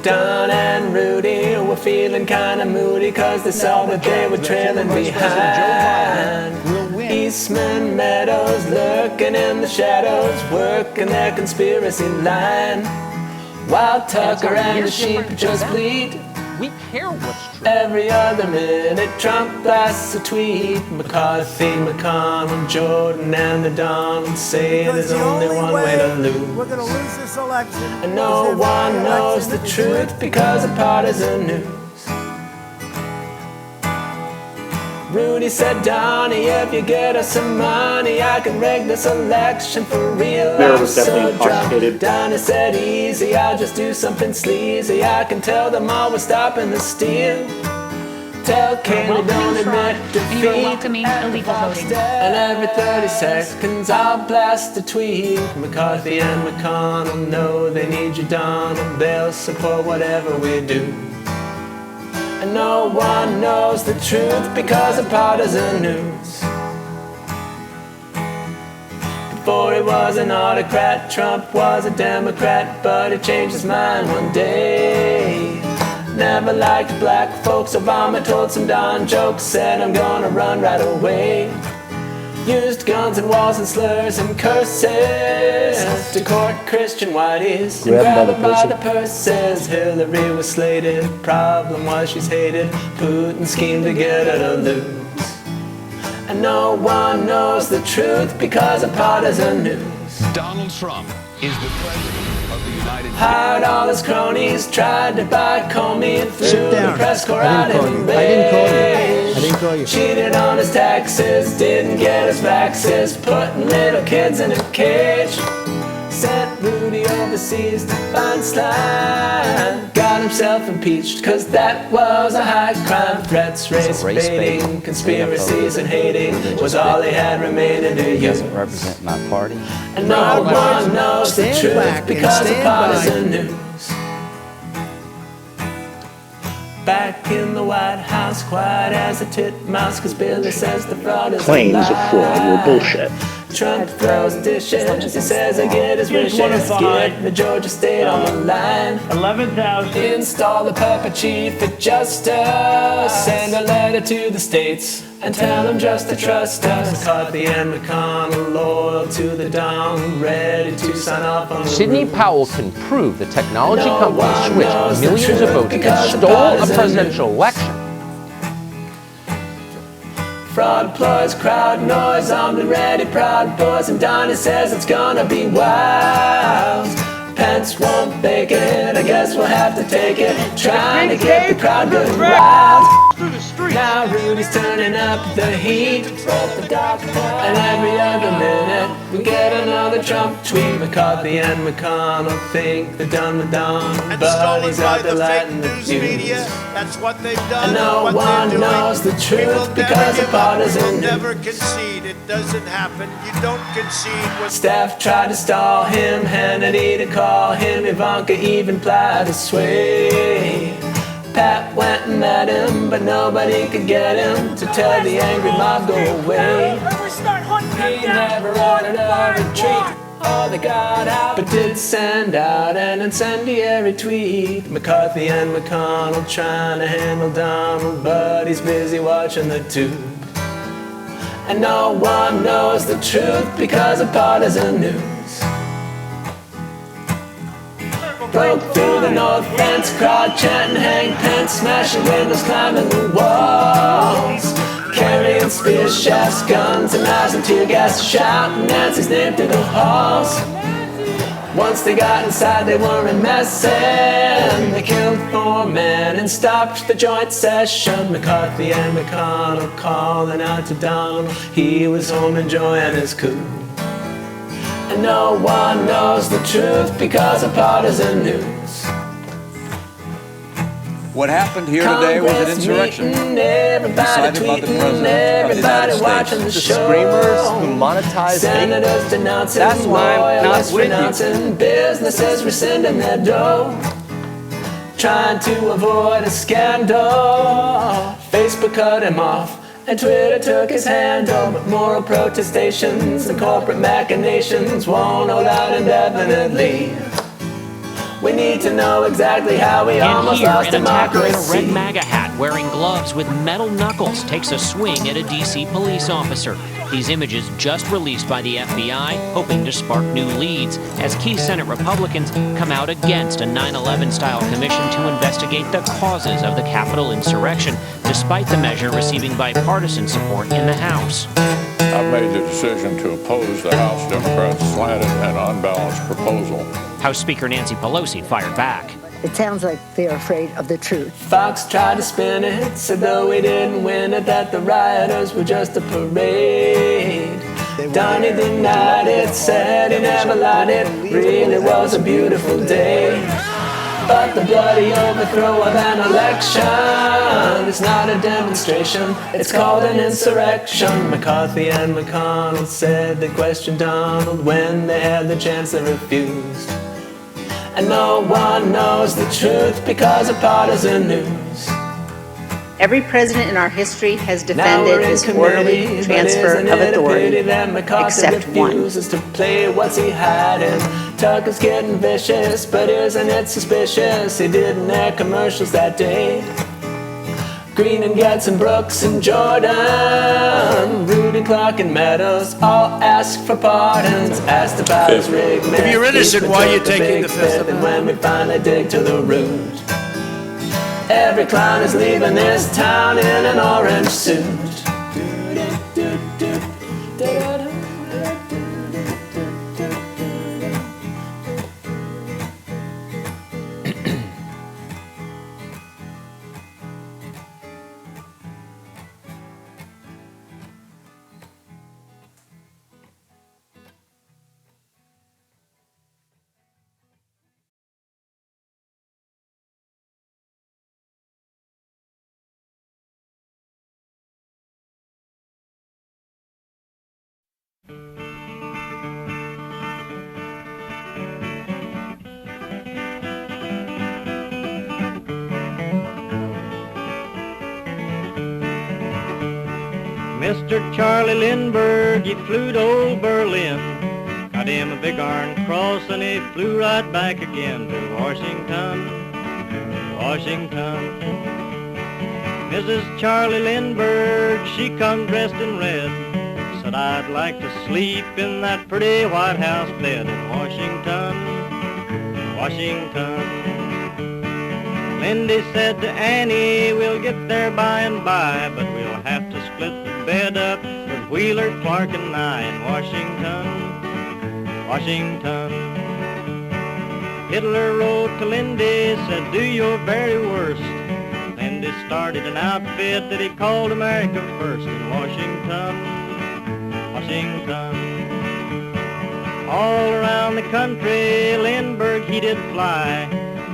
Don and Rudy were feeling kinda moody, cause they saw that they were trailing behind. Eastman Meadows lurking in the shadows, working their conspiracy line. While Tucker and the sheep just bleed. We care what's true. Every other minute, Trump blasts a tweet. McCarthy, McConnell, Jordan, and the Don say there's only one way to lose. We're going to lose this election. And no one knows the truth because of partisan news. Rudy said, Donnie, if you get us some money, I can rig this election for real. Mayor was definitely intoxicated. Donnie said, easy, I'll just do something sleazy. I can tell them all we're stopping the steal. Tell Kaylee don't admit defeat. You are welcoming illegal voting. And every 30 seconds I'll blast a tweet. McCarthy and McConnell know they need you, Donald. They'll support whatever we do. And no one knows the truth because of partisan news. Before he was an autocrat, Trump was a Democrat, but he changed his mind one day. Never liked black folks, Obama told some Don jokes, said I'm gonna run right away. Used guns and walls and slurs and curses to court Christian whiteys and grab them by the purses. Hillary was slated, problem was she's hated. Putin schemed to get her to lose. And no one knows the truth because of partisan news. Donald Trump is the president of the United States. Hired all his cronies, tried to buy Comey, threw the press corps out in rage. I didn't call you. Cheated on his taxes, didn't get his vaxes, putting little kids in a cage. Sent Rudy overseas to find slime. Got himself impeached, cause that was a high crime. Threats, race baiting, conspiracies and hating was all he had remaining to you. Doesn't represent my party. And no one knows the truth because of partisan news. Back in the White House, quiet as a titmouse, cause Billy says the fraud is Claims of fraud were bullshit. Trump throws dishes, he says I get his wishes, get the Georgia State on the line. 11,000. Install the puppet chief of justice, send a letter to the states and tell them just to trust us. McCarthy and McConnell loyal to the Don, ready to sign off on the Sidney rules. Powell can prove the technology No company one knows switched the millions of truth votes and because of stole a partisan presidential election. Fraud ploys, crowd noise, armed and ready, proud boys, and Donnie says it's gonna be wild. Pence won't bake it, I guess we'll have to take it. Trying to get the crowd going wild. Now Rudy's turning up the heat, and every other minute we get another Trump tweet. McCarthy and McConnell think they're done with Don, but he's out there lighting the fuse. That's what they've done. And no one knows the truth because of partisan news. Never concede. It doesn't happen. You don't concede. Staff tried to stall him, Hannity to call him, Ivanka even plied to sway. Pat went and met him, but nobody could get him to tell the angry mob go away. He never ordered a retreat, or they got out, but did send out an incendiary tweet. McCarthy and McConnell trying to handle Donald, but he's busy watching the tube. And no one knows the truth because of partisan news. Broke through the north fence, crowd chanting Hank Pence, smashing windows, climbing the walls, carrying spears, shafts, guns, and knives and tear gas, shouting Nancy's name through the halls. Once they got inside, they weren't messing. They killed 4 men and stopped the joint session. McCarthy and McConnell calling out to Donald. He was home enjoying his coup. And no one knows the truth because of partisan news. What happened here today was an insurrection Everybody decided by the tweeting, President of the everybody United watching the States. show. Screamers who monetize hate. Senators denouncing, That's why I'm not loyalists with you. renouncing, businesses rescinding their dough, trying to avoid a scandal. Facebook cut him off and Twitter took his handle, but moral protestations and corporate machinations won't hold out indefinitely. We need to know exactly how we And almost here, lost an attacker in a democracy. red MAGA hat wearing gloves with metal knuckles takes a swing at a D.C. police officer. These images just released by the FBI, hoping to spark new leads as key Senate Republicans come out against a 9/11-style commission to investigate the causes of the Capitol insurrection, despite the measure receiving bipartisan support in the House. I've made the decision to oppose the House Democrats' slanted and unbalanced proposal. House Speaker Nancy Pelosi fired back. It sounds like they're afraid of the truth. Fox tried to spin it, said though we didn't win it, that the rioters were just a parade. Donnie denied it, said he never lied, it really was a beautiful day. But the bloody overthrow of an election is not a demonstration, it's called an insurrection. McCarthy and McConnell said they questioned Donald when they had the chance, they refused. And no one knows the truth because of partisan news. Every president in our history has Now we're defended in his orderly committee, transfer but isn't of it a authority, pity that McCarthy except one. refuses to play what's he hiding? Tucker's getting vicious, but isn't it suspicious he didn't air commercials that day? Green and Getz and Brooks and Jordan, Rudy, Clark and Meadows all asked for pardons, asked about his rig. If you're innocent, why are you taking the Fifth And when we finally dig to the root, every clown is leaving this town in an orange suit. Mr. Charlie Lindbergh, he flew to old Berlin, got him a big iron cross, and he flew right back again to Washington, Washington. Mrs. Charlie Lindbergh, she come dressed in red, said I'd like to sleep in that pretty White House bed in Washington, Washington. Lindy said to Annie, we'll get there by and by, but we'll have to split the bed up with Wheeler, Clark, and I in Washington, Washington. Hitler wrote to Lindy, said do your very worst. Lindy started an outfit that he called America First in Washington, Washington. All around the country, Lindbergh he did fly.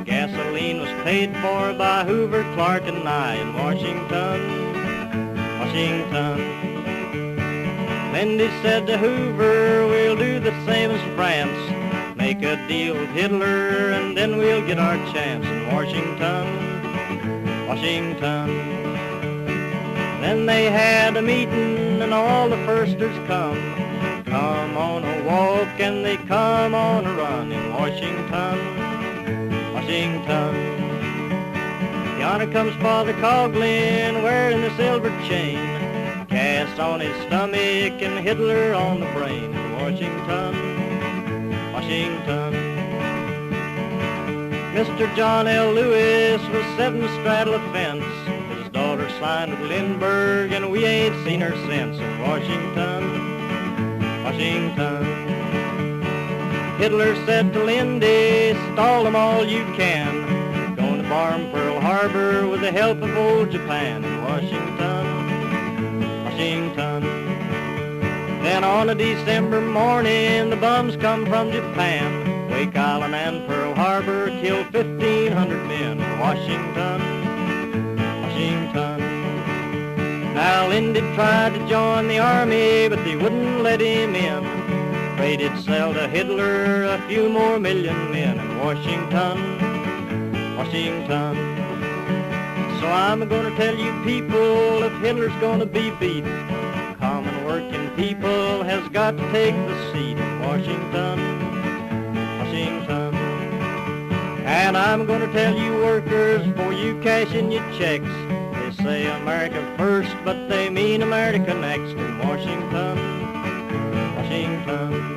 Gasoline was paid for by Hoover, Clark, and I in Washington, Washington. Lindy said to Hoover, we'll do the same as France, make a deal with Hitler, and then we'll get our chance in Washington, Washington. Then they had a meeting, and all the firsters come on a walk, and they come on a run in Washington, Washington. Yonder comes Father Coughlin wearing the silver chain, gas on his stomach and Hitler on the brain in Washington, Washington. Mr. John L. Lewis was sitting straddle a fence. His daughter signed with Lindbergh, and we ain't seen her since in Washington, Washington. Hitler said to Lindy, stall them all you can. Going to bomb Pearl Harbor with the help of old Japan in Washington, Washington. Then on a December morning, the bums come from Japan. Wake Island and Pearl Harbor killed 1,500 men in Washington, Washington. Now Lindy tried to join the army, but they wouldn't let him in. Afraid he'd sell to Hitler a few more million men in Washington, Washington. So I'm gonna tell you people, if Hitler's gonna be beat, common working people has got to take the seat in Washington, Washington. And I'm gonna tell you workers, before you cash in your checks, they say America first, but they mean America next in Washington, Washington.